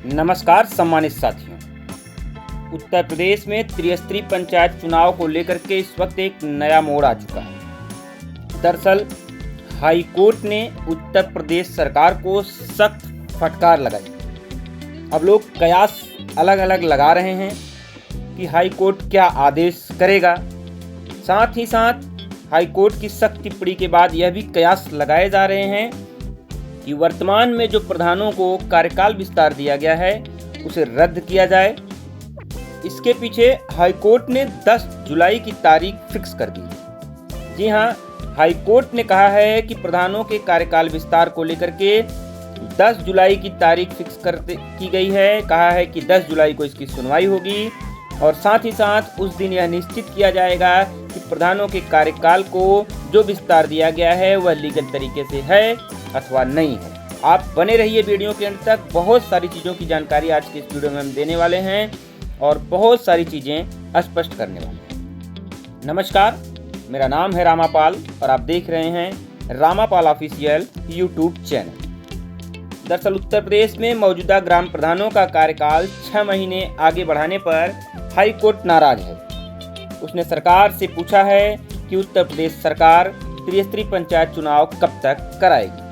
नमस्कार सम्मानित साथियों। उत्तर प्रदेश में त्रिस्तरीय पंचायत चुनाव को लेकर के इस वक्त एक नया मोड़ आ चुका है। दरअसल हाई कोर्ट ने उत्तर प्रदेश सरकार को सख्त फटकार लगाई। अब लोग कयास अलग अलग लगा रहे हैं कि हाई कोर्ट क्या आदेश करेगा। साथ ही साथ हाई कोर्ट की सख्त टिप्पणी के बाद यह भी कयास लगाए जा रहे हैं कि वर्तमान में जो प्रधानों को कार्यकाल विस्तार दिया गया है उसे रद्द किया जाए। इसके पीछे हाई कोर्ट ने 10 जुलाई की तारीख फिक्स कर दी। जी हां, हाई कोर्ट ने कहा है कि प्रधानों के कार्यकाल विस्तार को लेकर के 10 जुलाई की तारीख फिक्स की गई है। कहा है कि 10 जुलाई को इसकी सुनवाई होगी और साथ ही साथ उस दिन यह निश्चित किया जाएगा कि प्रधानों के कार्यकाल को जो विस्तार दिया गया है वह लीगल तरीके से है अथवा नहीं है। आप बने रहिए वीडियो के अंत तक। बहुत सारी चीज़ों की जानकारी आज के इस वीडियो में हम देने वाले हैं और बहुत सारी चीज़ें स्पष्ट करने वाले हैं। नमस्कार, मेरा नाम है रामापाल और आप देख रहे हैं रामापाल ऑफिशियल यूट्यूब चैनल। दरअसल उत्तर प्रदेश में मौजूदा ग्राम प्रधानों का कार्यकाल 6 महीने आगे बढ़ाने पर हाई कोर्ट नाराज है। उसने सरकार से पूछा है कि उत्तर प्रदेश सरकार त्रिस्तरीय पंचायत चुनाव कब तक कराएगी।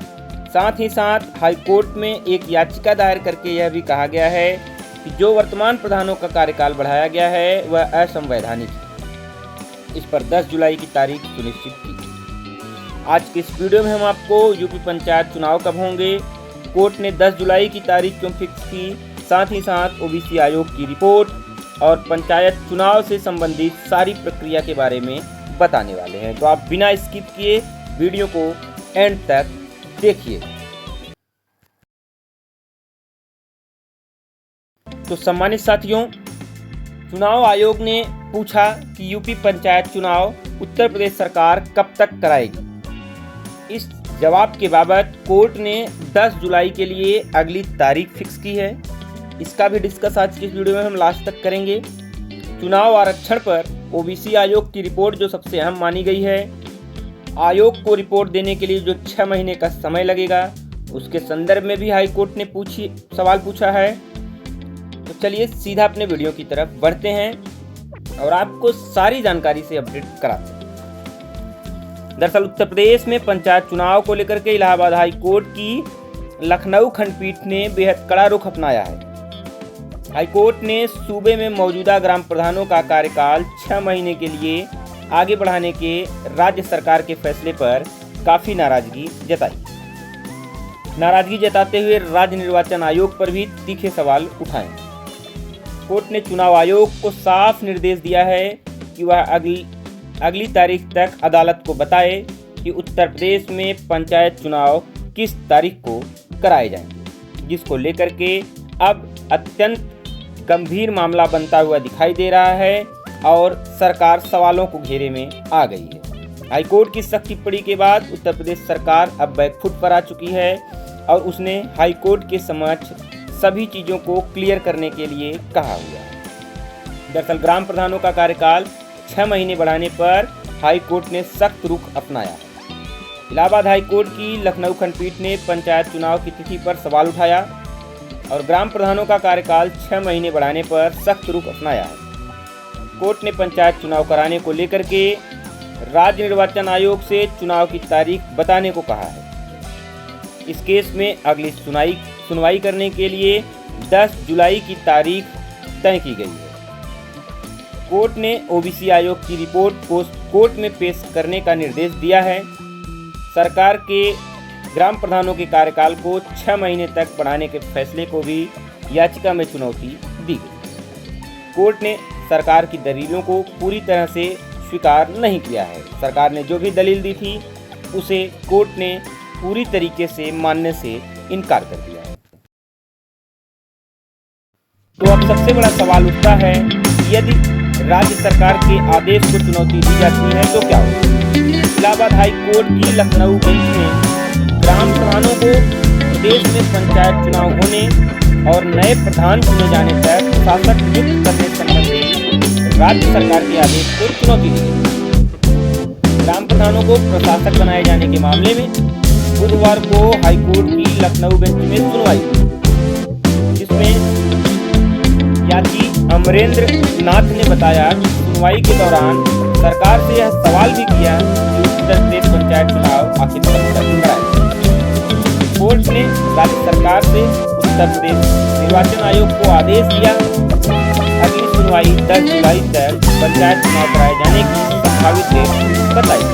साथ ही साथ हाई कोर्ट में एक याचिका दायर करके यह भी कहा गया है कि जो वर्तमान प्रधानों का कार्यकाल बढ़ाया गया है वह असंवैधानिक है। इस पर 10 जुलाई की तारीख सुनिश्चित की। आज के इस वीडियो में हम आपको यूपी पंचायत चुनाव कब होंगे, कोर्ट ने 10 जुलाई की तारीख क्यों फिक्स की, साथ ही साथ ओबीसी आयोग की रिपोर्ट और पंचायत चुनाव से संबंधित सारी प्रक्रिया के बारे में बताने वाले हैं। तो आप बिना स्किप किए वीडियो को एंड तक देखिए। तो सम्मानित साथियों, चुनाव आयोग ने पूछा कि यूपी पंचायत चुनाव उत्तर प्रदेश सरकार कब तक कराएगी। इस जवाब के बाबत कोर्ट ने 10 जुलाई के लिए अगली तारीख फिक्स की है। इसका भी डिस्कस आज की इस वीडियो में हम लास्ट तक करेंगे। चुनाव आरक्षण पर ओबीसी आयोग की रिपोर्ट जो सबसे अहम मानी गई है। आयोग को रिपोर्ट देने के लिए जो 6 महीने का समय लगेगा उसके संदर्भ में भी हाई कोर्ट ने सवाल पूछा है। तो चलिए सीधा अपने वीडियो की तरफ बढ़ते हैं और आपको सारी जानकारी से अपडेट कराते हैं। दरअसल उत्तर प्रदेश में पंचायत चुनाव को लेकर के इलाहाबाद हाई कोर्ट की लखनऊ खंडपीठ ने बेहद कड़ा रुख अपनाया है। हाई कोर्ट ने सूबे में मौजूदा ग्राम प्रधानों का कार्यकाल 6 महीने के लिए आगे बढ़ाने के राज्य सरकार के फैसले पर काफी नाराजगी जताई। नाराजगी जताते हुए राज्य निर्वाचन आयोग पर भी तीखे सवाल उठाए। कोर्ट ने चुनाव आयोग को साफ निर्देश दिया है कि वह अगली तारीख तक अदालत को बताए कि उत्तर प्रदेश में पंचायत चुनाव किस तारीख को कराए जाएंगे, जिसको लेकर के अब अत्यंत गंभीर मामला बनता हुआ दिखाई दे रहा है और सरकार सवालों को घेरे में आ गई है। हाईकोर्ट की सख्त टिप्पणी के बाद उत्तर प्रदेश सरकार अब बैकफुट पर आ चुकी है और उसने हाईकोर्ट के समक्ष सभी चीज़ों को क्लियर करने के लिए कहा हुआ है। दरअसल ग्राम प्रधानों का कार्यकाल 6 महीने बढ़ाने पर हाईकोर्ट ने सख्त रुख अपनाया है। इलाहाबाद हाईकोर्ट की लखनऊ खंडपीठ ने पंचायत चुनाव की तिथि पर सवाल उठाया और ग्राम प्रधानों का कार्यकाल 6 महीने बढ़ाने पर सख्त रुख अपनाया है। कोर्ट ने पंचायत चुनाव कराने को लेकर के राज्य निर्वाचन आयोग से चुनाव की तारीख बताने को कहा है। इस केस में अगली सुनवाई करने के लिए 10 जुलाई की तारीख तय की गई है। कोर्ट ने ओबीसी आयोग की रिपोर्ट को कोर्ट में पेश करने का निर्देश दिया है। सरकार के ग्राम प्रधानों के कार्यकाल को 6 महीने तक बढ़ाने के फैसले को भी याचिका में चुनौती दी गई। कोर्ट ने सरकार की दलीलों को पूरी तरह से स्वीकार नहीं किया है। सरकार ने जो भी दलील दी थी उसे कोर्ट ने पूरी तरीके से मानने से इनकार कर दिया है। तो अब सबसे बड़ा सवाल उठता है, यदि राज्य सरकार के आदेश को चुनौती दी जाती है तो क्या होगा। इलाहाबाद हाई कोर्ट की लखनऊ बेंच ने ग्राम प्रधानों को प्रदेश में पंचायत चुनाव होने और नए प्रधान चुने जाने तक शासक नियुक्त करने संबंधी राज्य सरकार के आदेश को चुनौती दी गई। ग्राम प्रधानों को प्रशासक बनाए जाने के मामले में बुधवार को हाईकोर्ट की लखनऊ बेंच में सुनवाई, जिसमें अमरेंद्र नाथ ने बताया कि सुनवाई के दौरान सरकार से यह सवाल भी किया कि उत्तर प्रदेश पंचायत चुनाव आखिर कब तक कराए। कोर्ट ने राज्य सरकार से उत्तर प्रदेश निर्वाचन आयोग को आदेश दिया अगली सुनवाई 10 जुलाई तक पंचायत चुनाव कराए जाने की संभावित डेट बताई।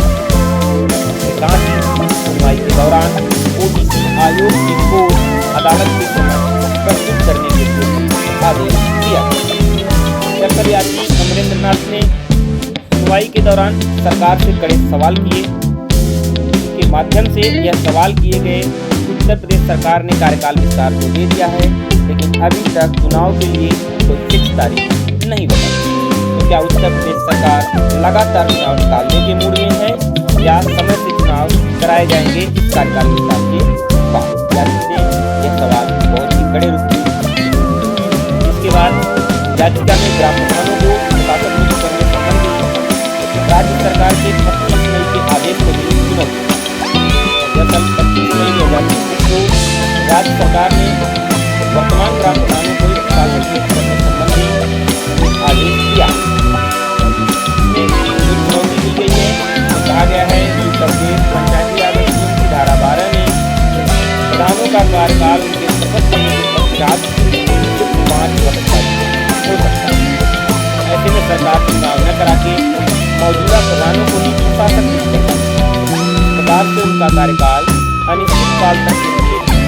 साथ ही सुनवाई के दौरान ओबीसी आयोग की कोर्ट अदालत के समक्ष प्रस्तुत करने के लिए आदेश दिया। दरअसल यात्री अमरेंद्र नाथ ने सुनवाई के दौरान सरकार से कड़े सवाल किए। इसके माध्यम से यह सवाल किए गए उत्तर प्रदेश सरकार ने कार्यकाल विस्तार तो दे दिया है, लेकिन अभी तक चुनाव के लिए कोई फिक्स तारीख नहीं बताई। तो क्या उत्तर प्रदेश सरकार लगातार चुनाव निकालने के मूड में है या समय से चुनाव कराए जाएंगे इस कार्यकाल विस्तार के बाद? यह सवाल बहुत ही कड़े रूप में। इसके बाद याचिका में ग्राम प्रधानों को प्रशासन नियुक्त करने संबंधी राज्य सरकार के 25 मई के आदेश को भी चुनौती। दरअसल 25 मई 2021 को राज्य सरकार ने वर्तमान ग्राम प्रधानों को प्रशासन नियुक्त करने संबंधी आदेश दिया। इसमें चुनौती दी गई है। कहा गया है कि उत्तर प्रदेश पंचायती राज अधिनियम की धारा 12 में प्रधानों का कार्यकाल उनके शपथ लेने के पश्चात 5 वर्ष तक हो सकता है। ऐसे में सरकार चुनाव न करा के मौजूदा प्रधानों को ही प्रशासक नियुक्त करता है। सरकार से उनका कार्यकाल अनिश्चित काल तक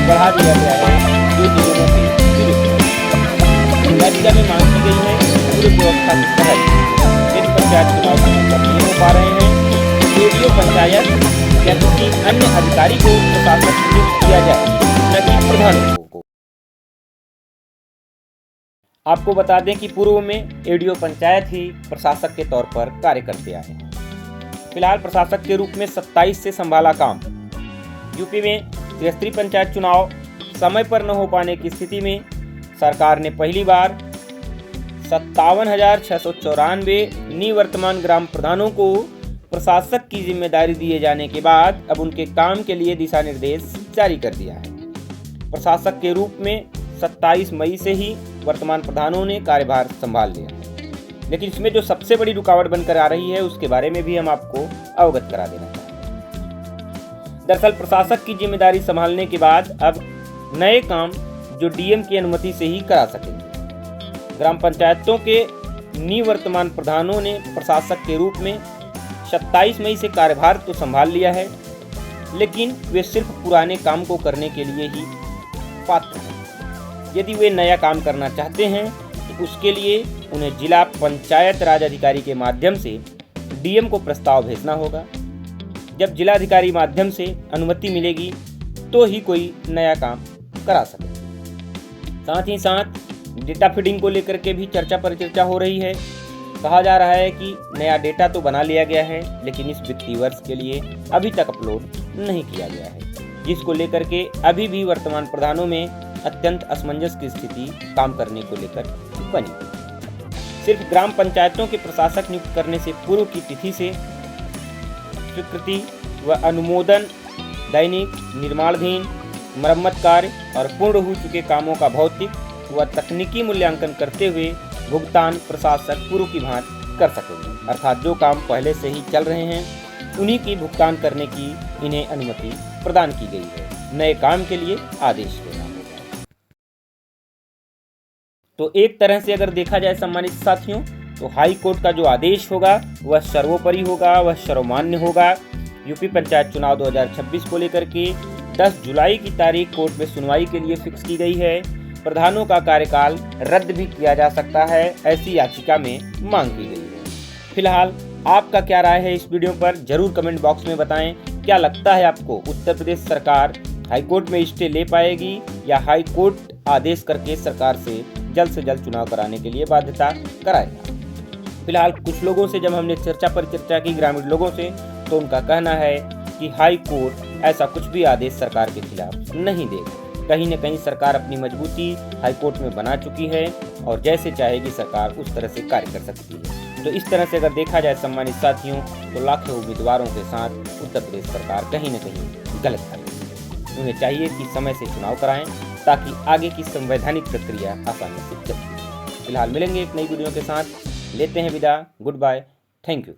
बढ़ा दिया गया है, जो नियमों के विरुद्ध है। याचिका में मांग की गई है पूरी व्यवस्था के तहत जिन पंचायत चुनाव समय नहीं हो पा रहे हैं, रेडियो पंचायत या किसी अन्य अधिकारी को प्रशासक नियुक्त किया जाए, न कि प्रधानों को। आपको बता दें कि पूर्व में एडीओ पंचायत ही प्रशासक के तौर पर कार्य करते आए हैं। फिलहाल प्रशासक के रूप में 27 से संभाला काम। यूपी में त्रिस्तरीय पंचायत चुनाव समय पर न हो पाने की स्थिति में सरकार ने पहली बार 57,694 निवर्तमान ग्राम प्रधानों को प्रशासक की जिम्मेदारी दिए जाने के बाद अब उनके काम के लिए दिशा निर्देश जारी कर दिया है। प्रशासक के रूप में 27 मई से ही वर्तमान प्रधानों ने कार्यभार संभाल लिया है, लेकिन इसमें जो सबसे बड़ी रुकावट बनकर आ रही है उसके बारे में भी हम आपको अवगत करा देना चाहते हैं। दरअसल प्रशासक की जिम्मेदारी संभालने के बाद अब नए काम जो डीएम की अनुमति से ही करा सकेंगे। ग्राम पंचायतों के निवर्तमान प्रधानों ने प्रशासक के रूप में 27 मई से कार्यभार तो संभाल लिया है, लेकिन वे सिर्फ पुराने काम को करने के लिए ही पात्र हैं। यदि वे नया काम करना चाहते हैं तो उसके लिए उन्हें जिला पंचायत राज अधिकारी के माध्यम से डीएम को प्रस्ताव भेजना होगा। जब जिलाधिकारी माध्यम से अनुमति मिलेगी तो ही कोई नया काम करा सके। साथ ही साथ डेटा फीडिंग को लेकर के भी चर्चा पर चर्चा हो रही है। कहा जा रहा है कि नया डेटा तो बना लिया गया है, लेकिन इस वित्तीय वर्ष के लिए अभी तक अपलोड नहीं किया गया है, जिसको लेकर के अभी भी वर्तमान प्रधानों में अत्यंत असमंजस की स्थिति काम करने को लेकर बनी। सिर्फ ग्राम पंचायतों के प्रशासक नियुक्त करने से पूर्व की तिथि से स्वीकृति व अनुमोदन, दैनिक निर्माणाधीन मरम्मत कार्य और पूर्ण हो चुके कामों का भौतिक व तकनीकी मूल्यांकन करते हुए भुगतान प्रशासक पूर्व की भांति कर सकेंगे। अर्थात जो काम पहले से ही चल रहे हैं उन्हीं की भुगतान करने की इन्हें अनुमति प्रदान की गई है। नए काम के लिए आदेश देना होगा। तो एक तरह से अगर देखा जाए सम्मानित साथियों, तो हाई कोर्ट का जो आदेश होगा वह सर्वोपरि होगा, वह सर्वमान्य होगा। यूपी पंचायत चुनाव 2026 को लेकर के 10 जुलाई की तारीख कोर्ट में सुनवाई के लिए फिक्स की गई है। प्रधानों का कार्यकाल रद्द भी किया जा सकता है, ऐसी याचिका में मांग की गई है। फिलहाल आपका क्या राय है इस वीडियो पर जरूर कमेंट बॉक्स में बताएं। क्या लगता है आपको उत्तर प्रदेश सरकार हाईकोर्ट में स्टे ले पाएगी या हाईकोर्ट आदेश करके सरकार से जल्द चुनाव कराने के लिए बाध्यता कराएगा? फिलहाल कुछ लोगों से जब हमने चर्चा पर चर्चा की, ग्रामीण लोगों से, तो उनका कहना है कि हाई कोर्ट ऐसा कुछ भी आदेश सरकार के खिलाफ नहीं देगा। कहीं न कहीं सरकार अपनी मजबूती हाई कोर्ट में बना चुकी है और जैसे चाहेगी सरकार उस तरह से कार्य कर सकती है। तो इस तरह से अगर देखा जाए सम्मानित साथियों, तो लाखों उम्मीदवारों के साथ उत्तर प्रदेश सरकार कहीं न कहीं गलत कर रही है। उन्हें चाहिए कि समय से चुनाव कराएं ताकि आगे की संवैधानिक प्रक्रिया आसानी से चल सके। फिलहाल मिलेंगे एक नई वीडियो के साथ, लेते हैं विदा, गुड बाय, थैंक यू।